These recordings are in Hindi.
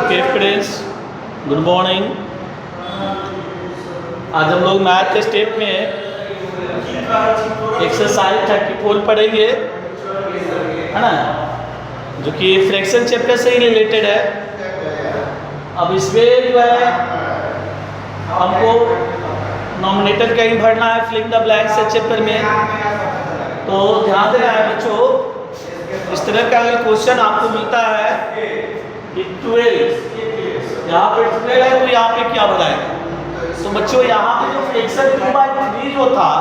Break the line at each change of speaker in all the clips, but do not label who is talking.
Okay friends, good morning. आज हम लोग मैथ के स्टेप में एक्सरसाइज 34 पढ़ेंगे, है ना, जो कि फ्रैक्शन चैप्टर से ही रिलेटेड है। अब इसमें जो है हमको नॉमिनेटर कहीं भरना है, फिलिंग द ब्लैंक्स है चैप्टर में। तो ध्यान देना है बच्चों, इस तरह का अगर क्वेश्चन आपको मिलता है कि 12, यहाँ पे 12 है तो यहाँ पे क्या बनाएगा। तो बच्चों यहाँ पे जो फ्रैक्शन 2/3 जो था,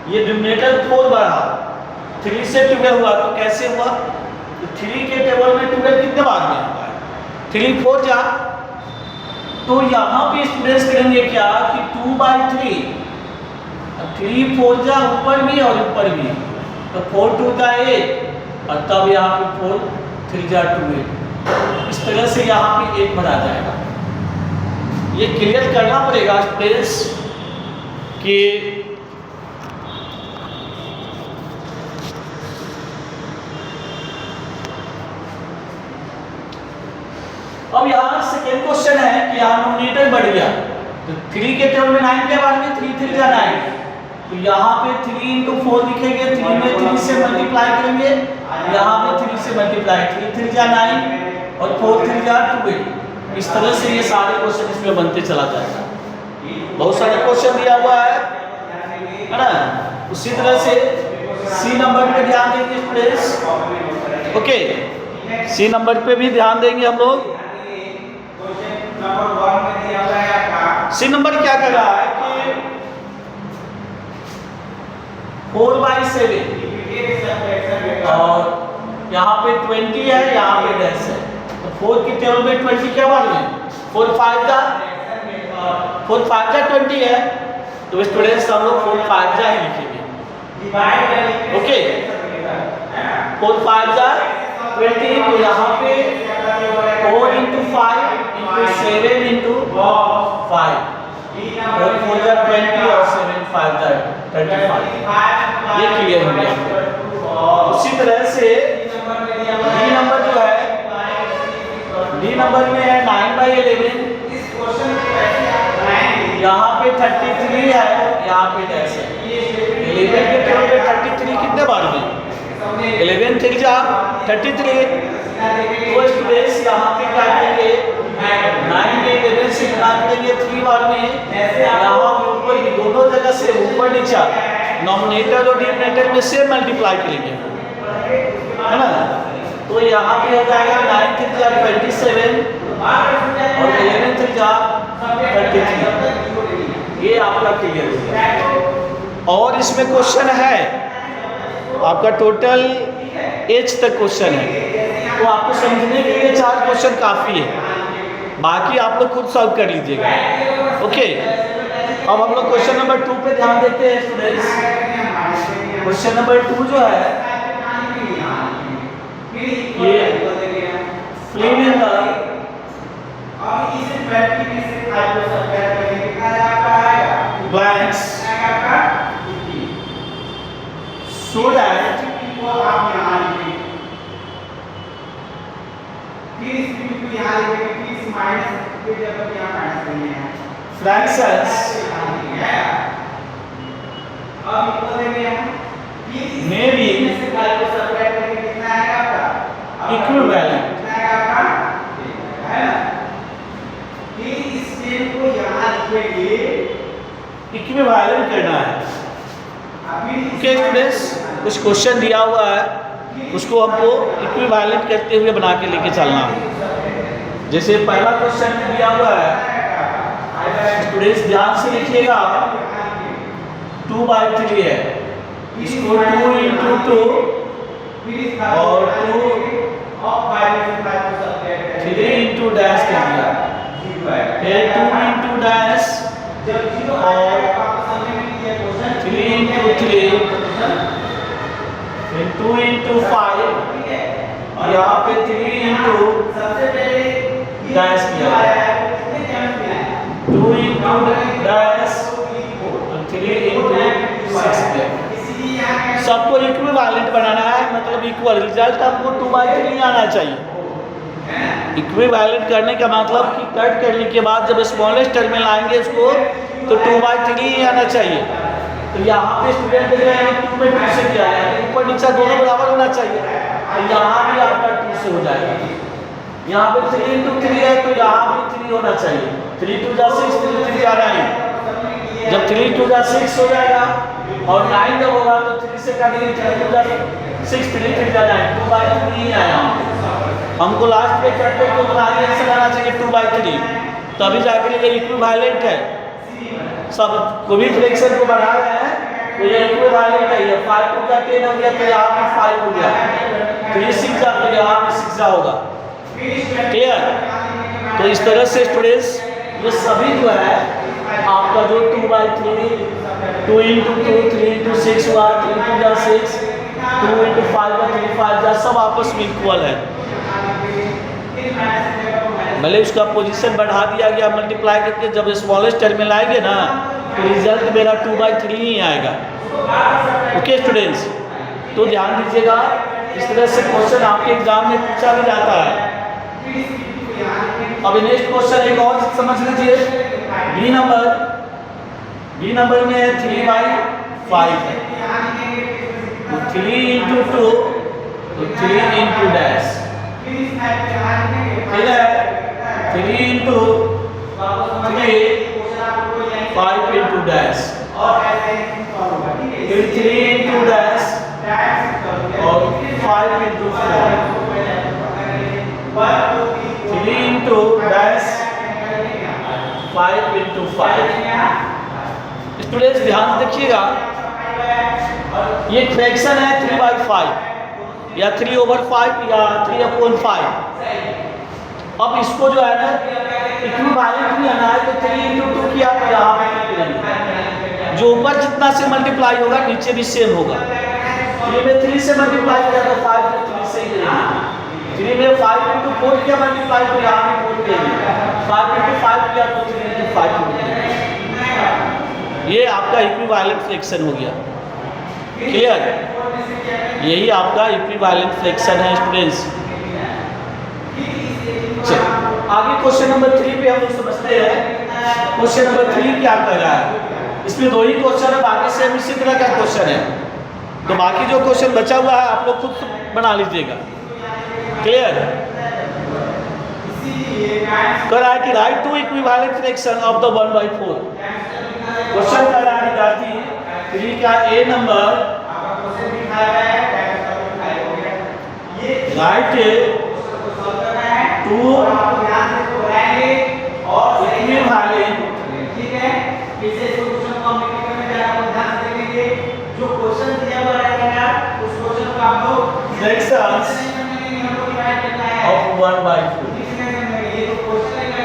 ये डिनोमिनेटर 4 बढ़ा, 3 से 12 हुआ। तो कैसे हुआ? तो 3 के टेबल में 12 कितने बार में हुआ है? 3 4 जा। तो यहाँ पे स्टूडेंट्स करेंगे क्या कि 2/3, 3 4 जा ऊपर भी और ऊपर भी, तो 4 2 जा 8 और तब यहाँ पे 4 3 जा 12। इस तरह से यहाँ पे 1 बना जाएगा। ये क्लियर करना पड़ेगा स्टूडेंट्स कि अब यहाँ सेकेंड क्वेश्चन है कि यहाँ नॉमिनेटर बढ़ गया, तो 3 के टेबल में 9 के बाद में 3 3 जा 9, तो यहाँ पे 3 × 4 लिखेंगे, 3 में 3 से मल्टीप्लाई करेंगे, यहाँ पे 3 से मल्टीप्लाई, 3 3 जा 9 और 4 3 जा 12। इस तरह से ये सारे क्वेश्चन इसमें बनते चला जाएगा। बहुत सारे क्वेश्चन दिया हुआ है ना। उसी तरह से सी नंबर पे ध्यान देंगे स्टूडेंट्स। ओके, सी नंबर पे भी ध्यान देंगे हम लोग। सी नंबर क्या कर रहा है कि 4/7 और यहाँ पे 20 है, यहाँ पे डैश है, तो 4 के टेबल में 20 क्या बार में 4 5 जा 20 है, तो स्टूडेंट्स हम लोग 4 5 जा ही लिखेंगे। ओके, 4 5 जा 20, तो यहाँ पे 4 × 5 × 7 × 5, 4 4 जा 20 और 7 5 जा 35। ये क्लियर हो गया। उसी तरह से डी नंबर जो है, डी नंबर में है 9/11, यहाँ पे 33 है, यहाँ पे डैश है। 11 के टेबल में 33 कितने बार में 11 3 जा 33। तो स्टूडेंट्स यहाँ पे क्या करेंगे, 9 के 11 से गुणा करेंगे 3 बार में, यहाँ ऊपर भी दोनों जगह से ऊपर नीचे नॉमिनेटर और डिनोमिनेटर में से मल्टीप्लाई करेंगे, है ना। तो यहाँ पे हो जाएगा 9 3 जा 27 और 11 3 जा 33। ये आपका क्लियर हो गया। और इसमें क्वेश्चन है आपका टोटल एच तक क्वेश्चन है, तो आपको समझने के लिए 4 क्वेश्चन काफ़ी है, बाकी आप लोग खुद सॉल्व कर लीजिएगा। ओके, अब हम लोग क्वेश्चन नंबर 2 पे ध्यान देते हैं स्टूडेंट्स। क्वेश्चन नंबर 2 जो है ये fill in the blanks so that fractions may be equivalent equivalent करना है। ओके स्टूडेंट्स, कुछ क्वेश्चन दिया हुआ है, उसको हमको इक्विवेलेंट करते हुए बना के लेके चलना है। जैसे पहला क्वेश्चन दिया हुआ है, स्टूडेंट्स ध्यान से लिखिएगा, 2/3 है, इसको 2 × 2 और 2 3 × डैश कर दिया, फिर 2 × डैश और 3 × 3, फिर 2 × 5 और यहाँ पे 3 × डैश किया, 2 × डैश और 3 × 6। सबको इक्विवेलेंट बनाना है, मतलब इक्वल रिजल्ट आपको 2/3 आना चाहिए। इक्विवेलेंट करने का मतलब कि कट करने के बाद जब स्मॉलेस्ट टर्म में लाएंगे उसको तो 2/3 ही आना चाहिए। तो यहाँ पे स्टूडेंट देख रहे हैं 2 में 2 से क्या है, ऊपर नीचे दोनों बराबर होना चाहिए, तो यहाँ भी आपका 2 से हो जाएगा। यहाँ पे 3 into 3 है तो यहाँ भी 3 होना चाहिए। 3 2 जा 6, 3 3 जा 9। जब 3 2 जा 6 हो जाएगा और 9 जब होगा तो 3 से काटेंगे, 3 2 जा 6, 3 3 जा 9, 2/3 ही आया। हमको लास्ट में करते तो बनाने से लाना चाहिए 2/3, तभी जाके ये इक्विवेलेंट है। सब को भी फ्रैक्शन को बढ़ा रहे हैं तो ये इक्विवेलेंट है। ये 5 2 जा 10 हो गया तो यहाँ पे 5 हो गया, 3 6 जा तो यहाँ पे 6 जा होगा। क्लियर? तो इस तरह से स्टूडेंट्स ये सभी जो है आपका जो 2/3, 2 into 2, 3 into 6 हुआ, 3 2 जा 6, 2 into 5 हुआ, 3 5 जा, सब आपस में इक्वल है। भले उसका पोजीशन बढ़ा दिया गया मल्टीप्लाई करके, जब स्मॉलेस्ट टर्म में लाएंगे ना तो रिजल्ट मेरा 2/3 ही आएगा। ओके स्टूडेंट्स, तो ध्यान दीजिएगा, इस तरह से क्वेश्चन आपके एग्जाम में पूछा भी जाता है। अभी नेक्स्ट क्वेश्चन एक और समझ लीजिए। बी नंबर में 3/5 है, तो 3 into 2 तो 3 into डैश, ठीक है, 3 into 3 5 into डैश, फिर 3 into डैश और 5 into 4, 3 into dash 5 into 5। Students ध्यान देखिएगा, ये फ्रैक्शन है 3/5 या 3/5 या 3/5। अब इसको जो है ना इक्विवेलेंट भी आना है तो 3 into 2 किया तो यहाँ पे करेंगे, जो ऊपर जितना से मल्टीप्लाई होगा नीचे भी सेम होगा। 3 में 3 से मल्टीप्लाई किया तो 5 में 3 से ही करेंगे। 3 में 5 into 4 किया मल्टीप्लाई तो यहाँ पे 4 करेंगे, 5 into 5 किया तो 3 into 5 करेंगे। ये आपका इक्विवेलेंट फ्रैक्शन हो गया। क्लियर? यही आपका इक्विवेलेंट फ्रैक्शन है स्टूडेंट्स। आगे क्वेश्चन नंबर 3 पे हम लोग समझते हैं। क्वेश्चन नंबर 3 क्या कह रहा है, इसमें 2 ही क्वेश्चन है, बाकी सेम इसी तरह का क्वेश्चन है, तो बाकी जो क्वेश्चन बचा हुआ है आप लोग खुद बना लीजिएगा। क्लियर? कह रहा है कि write two equivalent fraction of the 1/4। Question कह रहा है विद्यार्थी 3 का A number write two equivalent,
ठीक है, इसे सॉल्यूशन को हम लिखने में जरा ध्यान से देखेंगे। जो क्वेश्चन दिया हुआ रहेगा उस क्वेश्चन को आप लोग
फ्रैक्शंस ऑफ 1/4।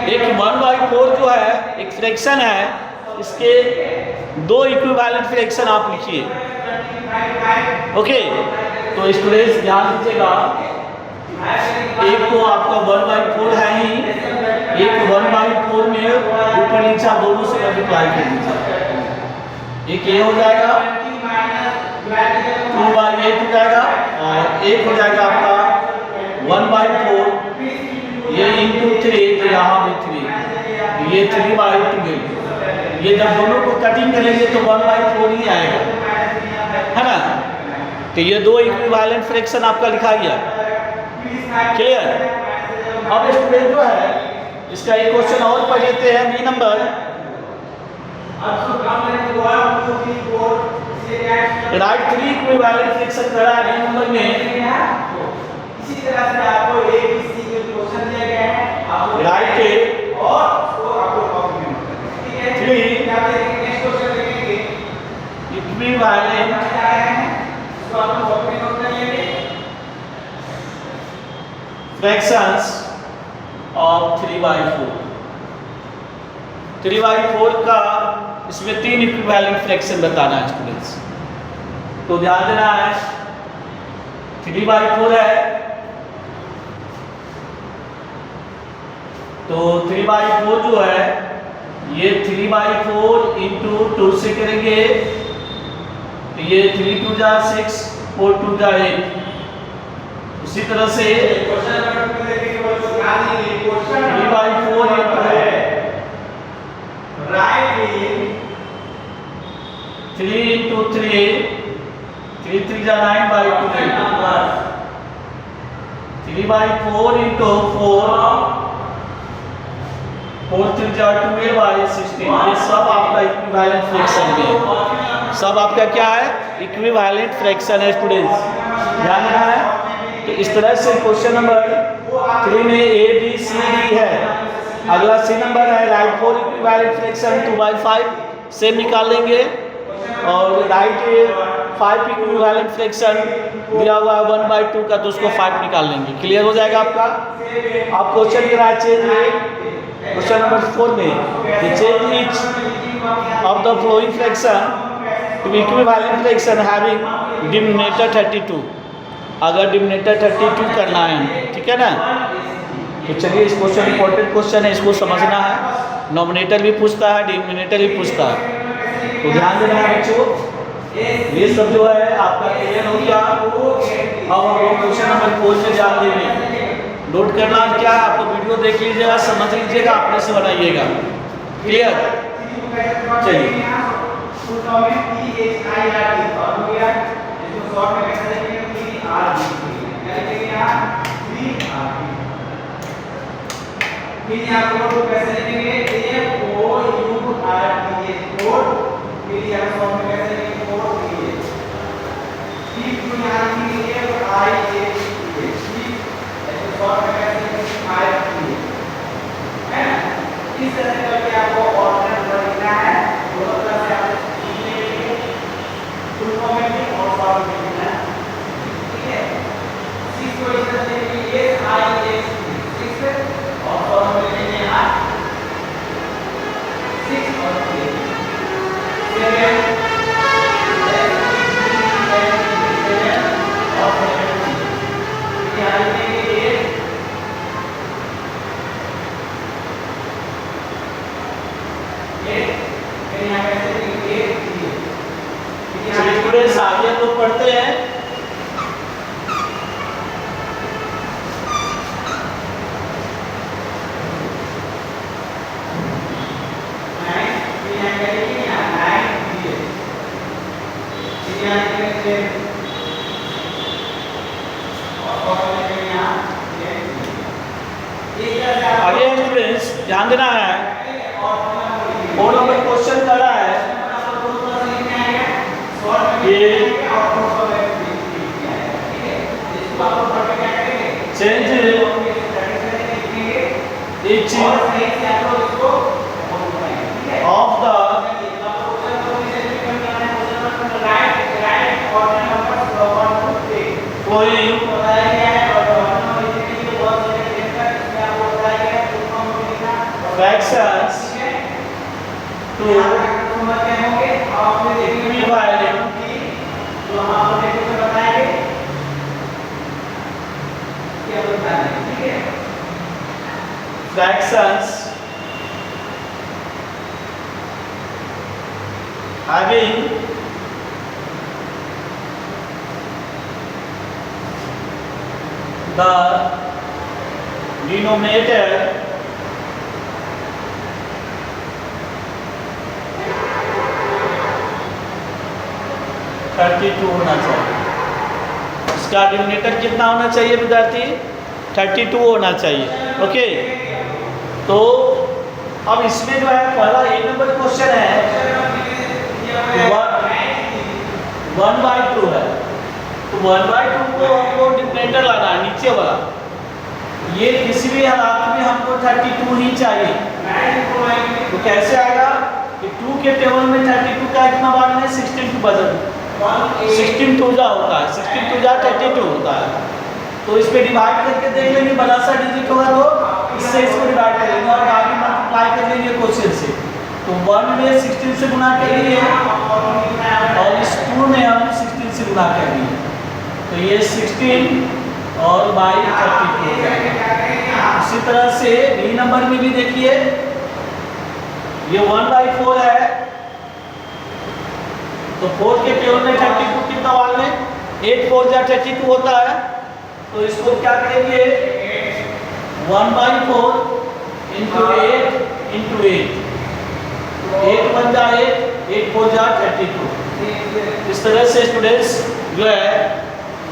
एक 1/4 जो है एक फ्रैक्शन है, इसके 2 इक्विवेलेंट फ्रैक्शन आप लिखिए। ओके, तो स्टूडेंट्स ध्यान दीजिएगा, एक तो आपका 1/4 है ही, एक 1/4 में ऊपर नीचे दोनों से मल्टीप्लाई कर दीजिए। एक ये हो जाएगा 2/8 हो जाएगा और एक हो जाएगा आपका 1/4, ये into 3 तो यहाँ भी 3, ये 3/12। ये जब दोनों को कटिंग करेंगे तो 1/4 ही आएगा, है ना। तो ये 2 इक्विवेलेंट फ्रैक्शन आपका लिखा गया। क्लियर? अब स्टूडेंट जो है इसका एक क्वेश्चन और पढ़ लेते हैं। B number write 3 equivalent fraction करा है बी नंबर में।
इसी तरह से आपको ए बी सी के क्वेश्चन दिए गए हैं, आपको
राइट
और उसको आपको कॉपी में, ठीक है।
3
क्या देखेंगे, नेक्स्ट क्वेश्चन देखेंगे
इक्विवेलेंट
उसको आपको कॉपी में नोट कर लेंगे।
Fractions of 3/4। 3/4 का इसमें 3 इक्विवेलेंट फ्रैक्शन बताना है स्टूडेंट्स, तो ध्यान देना है। 3/4 है तो 3/4 जो है ये 3/4 into 2 से करेंगे तो ये 3 2 जा 6, 4 2 जा 8। उसी तरह से
क्वेश्चन नंबर 2 देखेंगे, वो ध्यान दीजिए
3/4 into 4 3 जा 2a/16, ये सब आपका इक्विवेलेंट फ्रैक्शन में है। सब आपका क्या है? इक्विवेलेंट फ्रैक्शन है स्टूडेंट्स, ध्यान रखना है। तो इस तरह से क्वेश्चन नंबर 3 में ए बी सी डी है। अगला सी नंबर है राइट 4 इक्विवेलेंट फ्रैक्शन 2/5 से निकाल लेंगे, और राइट 5 इक्विवेलेंट फ्रैक्शन दिया हुआ है 1/2 का, तो उसको 5 निकाल लेंगे। क्लियर हो जाएगा आपका। आप क्वेश्चन के राइट चेंज क्वेश्चन नंबर 4 में change each of the following fraction to equivalent fraction having denominator 32। अगर डिनोमिनेटर 32 करना है, ठीक है ना। तो चलिए, इस क्वेश्चन इंपॉर्टेंट क्वेश्चन है, इसको समझना है। नॉमिनेटर भी पूछता है, डिनोमिनेटर भी पूछता है, तो ध्यान देना है बच्चों। ये सब जो है आपका क्लियर हो गया। अब हम लोग क्वेश्चन नंबर 4 में जान देंगे। नोट करना क्या है, आपको वीडियो देख लीजिएगा, समझ लीजिएगा, अपने से बनाइएगा। क्लियर? चलिए,
फिर यहाँ कोड कैसे लिखेंगे? ये O U R T H code. फिर यहाँ फॉर्म में कैसे लिखेंगे? कोड ये फिर जो यहाँ लिखेंगे I H T H। ऐसे फॉर्म में कैसे लिखेंगे? I T H, है ना। इस तरह से करके आपको ऑर्डिनल नंबर लिखना है। दोनों तरह से आप लिखेंगे, फुल फॉर्म में भी और फॉर्म में लिखना है, ठीक है। 6 को इस तरह से लिखेंगे I H T H, और फॉर्म में लिखेंगे यहाँ 6 और 3 7 और 7 यहाँ लिखेंगे 8 फिर यहाँ कैसे लिखेंगे 8 3।
स्टूडेंट्स आगे लोग पढ़ते हैं। आगे स्टूडेंट्स ध्यान देना है, 4 नंबर क्वेश्चन कर रहा है ये change each of the flowing fractions to equivalent fractions having the denominator 32 होना चाहिए। इसका डिनोमिनेटर कितना होना चाहिए विद्यार्थी? 32 होना चाहिए। ओके, तो अब इसमें जो है पहला 1 नंबर क्वेश्चन है 1/2 है, तो 1/2 को हमको डिनोमिनेटर लाना है, नीचे वाला। ये किसी भी हालात में हमको 32 ही चाहिए। तो कैसे आएगा कि 2 के टेबल में 32 का कितना मान है? 16 टू बदल 16 टू जा होता है, 16 टू जा 32 होता है। तो इस पे डिवाइड करके देख लेंगे, बड़ा सा डिजिट होगा तो इससे इसको डिवाइड करेंगे और आगे मल्टीप्लाई कर लेंगे क्वेश्चन से। तो 1 में 16 से गुना करेंगे और इस 2 में हम 16 से गुना करेंगे, तो ये 16 और बाई 32 हो जाएगा। इसी तरह से बी नंबर में भी देखिए, ये 1/4 है, तो 4 के टेबल में 32 कितना मान लें? 8 4 जा 32 होता है, तो इसको क्या करेंगे? 1/4 इंटू 8 इंटू 8, 8 1 जा 8, 8 4 जा 32। इस तरह से स्टूडेंट्स जो है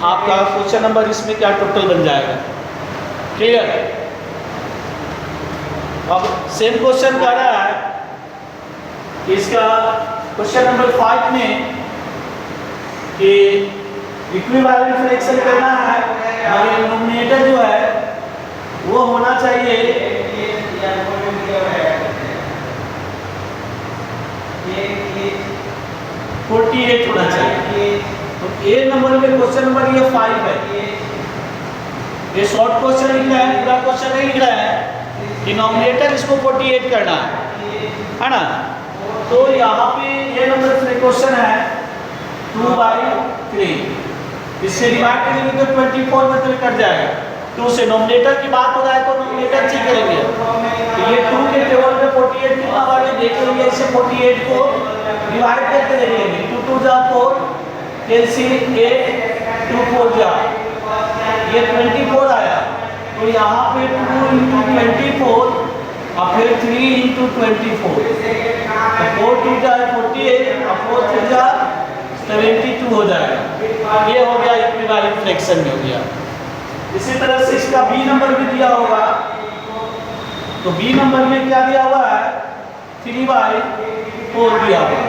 आपका क्वेश्चन नंबर इसमें क्या टोटल बन जाएगा? क्लियर। अब सेम क्वेश्चन कर रहा है इसका क्वेश्चन नंबर 5 में कि इक्विवेलेंट फ्रैक्शन करना है और डिनोमिनेटर जो है वो होना चाहिए 48 होना चाहिए। तो ए नंबर में क्वेश्चन नंबर ये 5 है। ये शॉर्ट क्वेश्चन लिख रहा है, पूरा क्वेश्चन नहीं लिख रहा है। डिनोमिनेटर इसको 48 करना है ना। तो यहाँ पे ये नंबर क्वेश्चन है 2/3, इससे डिवाइड करेंगे तो 24 में तो कट जाएगा। 2 से नोमिनेटर की बात हो रहा है तो नोमिनेटर चेक करेंगे। तो ये 2 के टेबल में 48 कितना बार देख लेंगे, इससे 48 को डिवाइड करके देख लेंगे। 2 2 जा 4, LCM 8, 2 4 जा, ये 24 आया। तो यहाँ पे 2 into 24 और फिर 3 into 24, 4 2 जा 48 और 4 3 जा 72 हो जाएगा। ये हो गया इक्विवेलेंट फ्रैक्शन में हो गया। इसी तरह से इसका बी नंबर भी दिया होगा। तो बी नंबर में क्या दिया हुआ है 3/4 दिया हुआ है।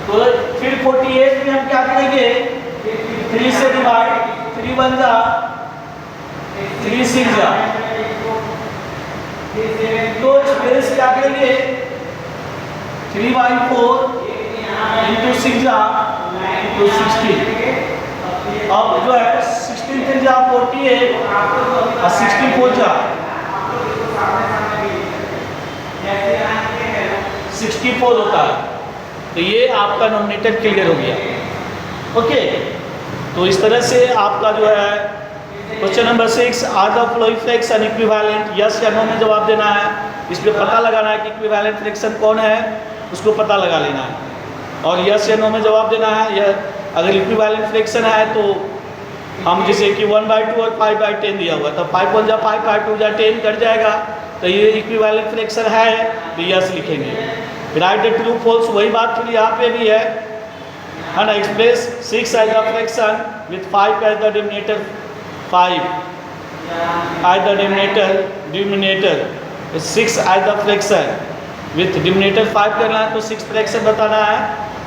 तो फिर 48 में हम क्या करेंगे 3 से डिवाइड, 3 1 जा 3 6 जा। तो इस क्या करेंगे 3/4 into 6 जा तो 16। अब जो है 16 3 जा 48 और 64 जा 64 होता है। तो ये आपका नोमिनेटर क्लियर हो गया। ओके, तो इस तरह से आपका जो है question number 6 are the following fraction equivalent, yes या नो में जवाब देना है। इसमें पता लगाना है कि इक्विवेलेंट फ्रैक्शन कौन है, उसको पता लगा लेना है और यस या नो में जवाब देना है। या अगर इक्विवेलेंट फ्रैक्शन है तो हम जैसे कि 1/2 और 5/10 दिया हुआ, तो 5 1 जा 5, 5 2 जा 10 कट जाएगा। तो ये इक्विवेलेंट फ्रैक्शन है तो यस लिखेंगे। राइट द ट्रू फॉल्स, वही बात फिर यहाँ पे भी है ना। Express 6 as the fraction with 5 as the denominator, 5 as the denominator 6 as the fraction with denominator 5 करना है तो 6 फ्रैक्शन बताना है।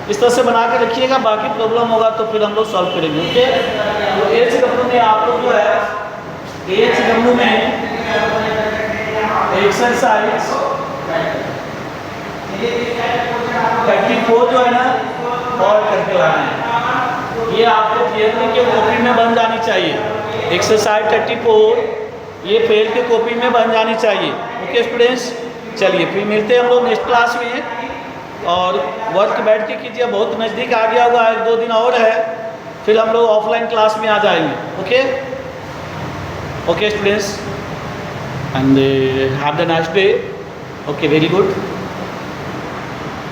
इस तरह से बना के रखिएगा, बाकी प्रॉब्लम होगा तो फिर हम लोग सॉल्व करेंगे। ओके, तो HW में आप लोग जो है HW में एक्सरसाइज 34 जो है ना और करके लाना है। ये आपको थियरी के कॉपी में बन जानी चाहिए। एक्सरसाइज 34 ये फेल के कॉपी में बन जानी चाहिए। ओके स्टूडेंट्स, चलिए फिर मिलते हैं हम लोग नेक्स्ट क्लास में। और वर्क बैठ के कीजिए, बहुत नज़दीक आ गया होगा, 1 2 दिन और है, फिर हम लोग ऑफलाइन क्लास में आ जाएंगे। Okay okay students, and have the nice day. Okay, very good.